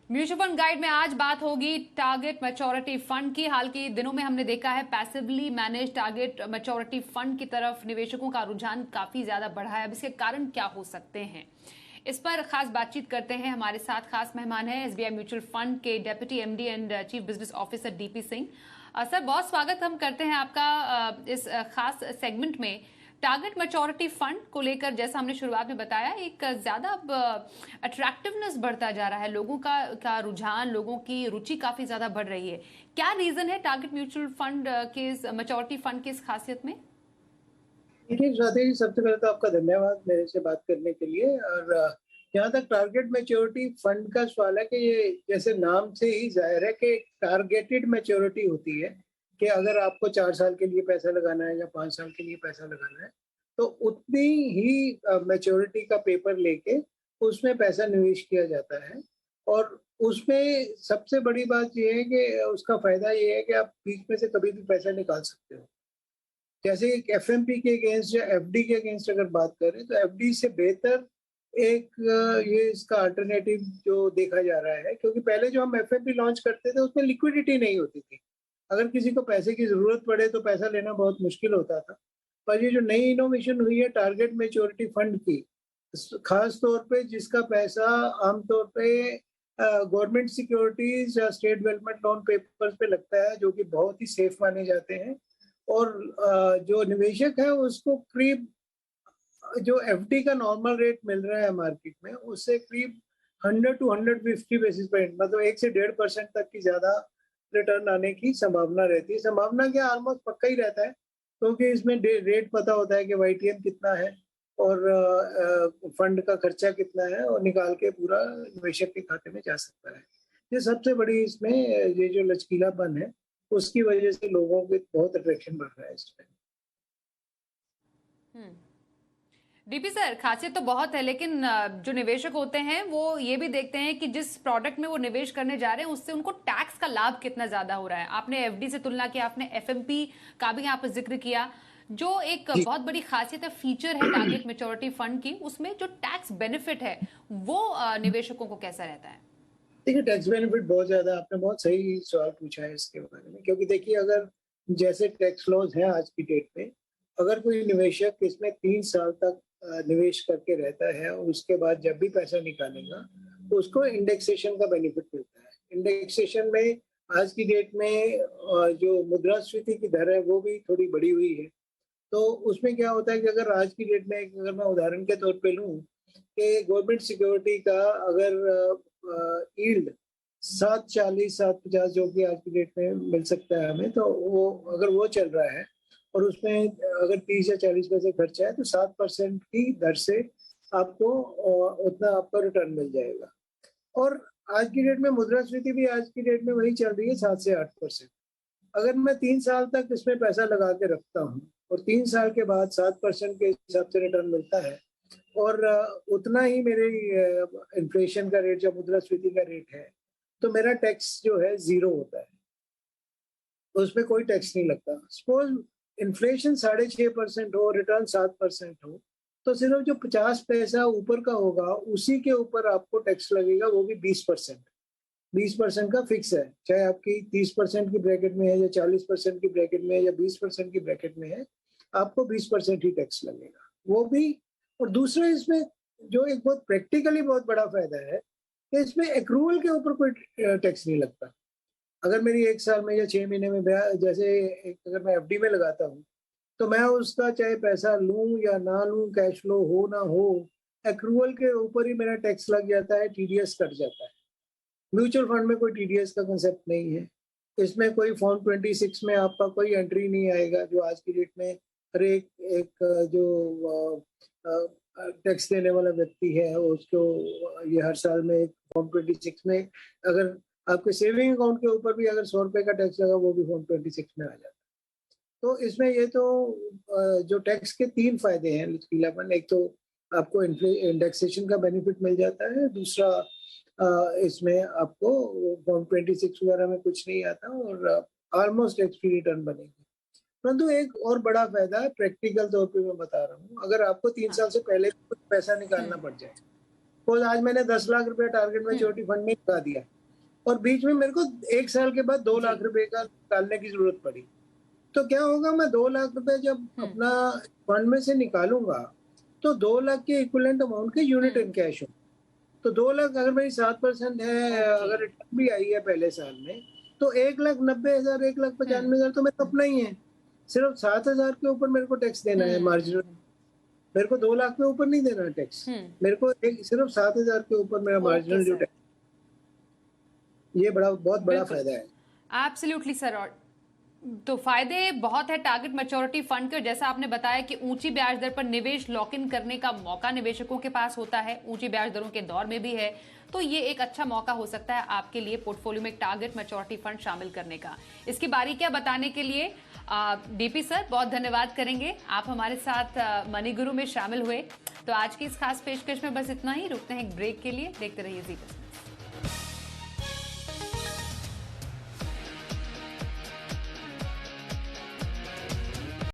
Mutual fund guide में आज बात होगी टारगेट मैच्योरिटी फंड की। हाल के दिनों में हमने देखा है passively manage target maturity fund की तरफ निवेशकों का रुझान काफी ज्यादा बढ़ा है। अब इसके कारण क्या हो सकते हैं, इस पर खास बातचीत करते हैं। हमारे साथ खास मेहमान हैं एसबीआई म्यूचुअल फंड के deputy MD and chief business officer DP Singh. Sir, बहुत स्वागत हम करते हैं आपका इस खास सेगमेंट में। टारगेट मैच्योरिटी फंड को लेकर जैसा हमने शुरुआत में बताया, एक ज्यादा अब अट्रैक्टिवनेस बढ़ता जा रहा है, लोगों का रुझान, लोगों की रुचि काफी ज्यादा बढ़ रही है। क्या रीजन है टारगेट म्यूचुअल फंड के मैच्योरिटी फंड की इस खासियत में? देखिए स्वाति जी, सबसे पहले तो आपका धन्यवाद मेरे से बात करने के लिए। और जहाँ तक टारगेट मैच्योरिटी फंड का सवाल है कि ये जैसे नाम से ही जाहिर है कि टारगेटेड मैच्योरिटी होती है कि अगर आपको 4 साल के लिए पैसा लगाना है या 5 साल के लिए पैसा लगाना है तो उतनी ही मैच्योरिटी का पेपर लेके उसमें पैसा निवेश किया जाता है। और उसमें सबसे बड़ी बात ये है कि उसका फायदा ये है कि आप बीच में से कभी भी पैसा निकाल सकते हो। जैसे एक एफएमपी के अगेंस्ट या एफडी के अगेंस्ट अगर बात करें तो एफडी से बेहतर एक ये इसका अल्टरनेटिव जो देखा जा रहा है, क्योंकि पहले जो हम एफएमपी लॉन्च करते थे उसमें लिक्विडिटी नहीं होती थी। अगर किसी को पैसे की जरूरत पड़े तो पैसा लेना बहुत मुश्किल होता था। पर ये जो नई इनोवेशन हुई है टारगेट मैच्योरिटी फंड की, खास तौर पे जिसका पैसा आमतौर पे गवर्नमेंट सिक्योरिटीज या स्टेट डेवलपमेंट लोन पेपर्स पे लगता है, जो कि बहुत ही सेफ माने जाते हैं। और जो निवेशक है उसको करीब जो एफडी का नॉर्मल रेट मिल रहा है मार्केट में, उससे करीब 100 टू 150 बेसिस पॉइंट, मतलब 1 से 1.5% तक की ज्यादा रिटर्न आने की संभावना रहती है। संभावना क्या, ऑलमोस्ट पक्का ही रहता है, क्योंकि इसमें रेट पता होता है कि वाईटीएम कितना है और फंड का खर्चा कितना है, और निकाल के पूरा निवेशक के खाते में जा सकता है। ये सबसे बड़ी इसमें ये जो लचकीलापन है उसकी वजह से लोगों के बहुत अट्रैक्शन बढ़ रहा है इसमें। डीपी सर, खासियत तो बहुत है, लेकिन जो निवेशक होते हैं वो ये भी देखते हैं कि जिस प्रोडक्ट में वो निवेश करने जा रहे हैं उससे उनको टैक्स का लाभ कितना ज्यादा हो रहा है। आपने एफडी से तुलना किया, आपने एफएमपी का भी यहाँ पर जिक्र किया। जो एक जी। बहुत बड़ी खासियत है, फीचर है टारगेट मैच्योरिटी फंड की, उसमें जो टैक्स बेनिफिट है वो निवेशकों को कैसा रहता है? देखिए, टैक्स बेनिफिट बहुत ज्यादा, आपने बहुत सही सवाल पूछा है इसके बारे में, क्योंकि देखिए अगर जैसे टैक्स लॉज हैं आज की डेट में, अगर कोई निवेशक इसमें 3 साल तक निवेश करके रहता है और उसके बाद जब भी पैसा निकालेगा तो उसको इंडेक्सेशन का बेनिफिट मिलता है। इंडेक्सेशन में आज की डेट में जो मुद्रास्फीति की दर है वो भी थोड़ी बढ़ी हुई है। तो उसमें क्या होता है कि अगर आज की डेट में अगर मैं उदाहरण के तौर पे लूं कि गवर्नमेंट सिक्योरिटी का अगर यील्ड 7.40 7.50 जो कि आज की डेट में मिल सकता है हमें, तो वो अगर वो चल रहा है और उसमें अगर 30 या 40 पैसे खर्चा है तो 7% की दर से आपको उतना आपका रिटर्न मिल जाएगा। और आज की डेट में मुद्रास्फीति भी आज की डेट में वही चल रही है, 7 से 8%। अगर मैं 3 साल तक इसमें पैसा लगा के रखता हूँ और 3 साल के बाद 7% के हिसाब से रिटर्न मिलता है और उतना ही मेरे इन्फ्लेशन का रेट या मुद्रास्फीति का रेट है, तो मेरा टैक्स जो है 0 होता है, तो उसमें कोई टैक्स नहीं लगता। सपोज इन्फ्लेशन 6.5% हो, रिटर्न 7% हो, तो सिर्फ जो 50 पैसा ऊपर का होगा उसी के ऊपर आपको टैक्स लगेगा, वो भी 20%। 20% का फिक्स है, चाहे आपकी 30% की ब्रैकेट में है या 40% की ब्रैकेट में है या 20% की ब्रैकेट में है, आपको 20% ही टैक्स लगेगा वो भी। और दूसरा इसमें जो एक बहुत प्रैक्टिकली बहुत बड़ा फायदा है कि इसमें एक्रूवल के ऊपर कोई टैक्स नहीं लगता। अगर मेरी 1 साल में या 6 महीने में जैसे अगर मैं एफडी में लगाता हूँ तो मैं उसका चाहे पैसा लूं या ना लूं, कैश फ्लो हो ना हो, एक्रूवल के ऊपर ही मेरा टैक्स लग जाता है, टीडीएस कट जाता है। म्यूचुअल फंड में कोई टीडीएस का कंसेप्ट नहीं है। इसमें कोई फॉर्म 26 में आपका कोई एंट्री नहीं आएगा, जो आज की डेट में हर एक एक जो टैक्स देने वाला व्यक्ति है उसको ये हर साल में एक फॉर्म 26 में, अगर आपके सेविंग अकाउंट के ऊपर भी अगर 100 रुपए का टैक्स लगा वो भी फॉर्म 26 में आ जाता है। तो इसमें ये तो जो टैक्स के 3 फायदे हैं लचकीलापन, एक तो आपको इंडेक्सेशन का बेनिफिट मिल जाता है, दूसरा इसमें आपको फॉर्म 26 वगैरह में कुछ नहीं आता और ऑलमोस्ट टैक्स फ्री रिटर्न बनेगी। परंतु एक और बड़ा फायदा है, प्रैक्टिकल तौर पे मैं बता रहा हूँ, अगर आपको 3 साल से पहले कुछ पैसा निकालना पड़ जाए, तो आज मैंने 10 लाख रुपया टारगेट मैच्योरिटी फंड में लगा दिया और बीच में मेरे को 1 साल के बाद 2 लाख रुपए का निकालने की जरूरत पड़ी, तो क्या होगा, मैं 2 लाख रुपए जब अपना फंड में से निकालूंगा तो 2 लाख के इक्विवेलेंट अमाउंट के यूनिट इन कैश हो। तो 2 लाख अगर मेरी 7% है, अगर रिटर्न भी आई है पहले साल में, तो 1,90,000 1,95,000 तो मेरा अपना ही है। सिर्फ 7,000 के ऊपर मेरे को टैक्स देना है मार्जिनल। मेरे को 2 लाख के ऊपर नहीं देना टैक्स, मेरे को सिर्फ 7,000 के ऊपर मेरा मार्जिनल जो टैक्स, ये बहुत बड़ा फायदा है। Absolutely sir. और तो फायदे बहुत है टारगेट मैच्योरिटी फंड के, और जैसा आपने बताया कि ऊंची ब्याज दर पर निवेश लॉक इन करने का मौका निवेशकों के पास होता है, ऊंची ब्याज दरों के दौर में भी है, तो ये एक अच्छा मौका हो सकता है आपके लिए पोर्टफोलियो में टारगेट मैच्योरिटी फंड शामिल करने का। इसकी बारीकियां बताने के लिए डीपी सर बहुत धन्यवाद करेंगे, आप हमारे साथ मनी गुरु में शामिल हुए। तो आज की इस खास पेशकश में बस इतना ही, रुकते हैं एक ब्रेक के लिए, देखते रहिए जी।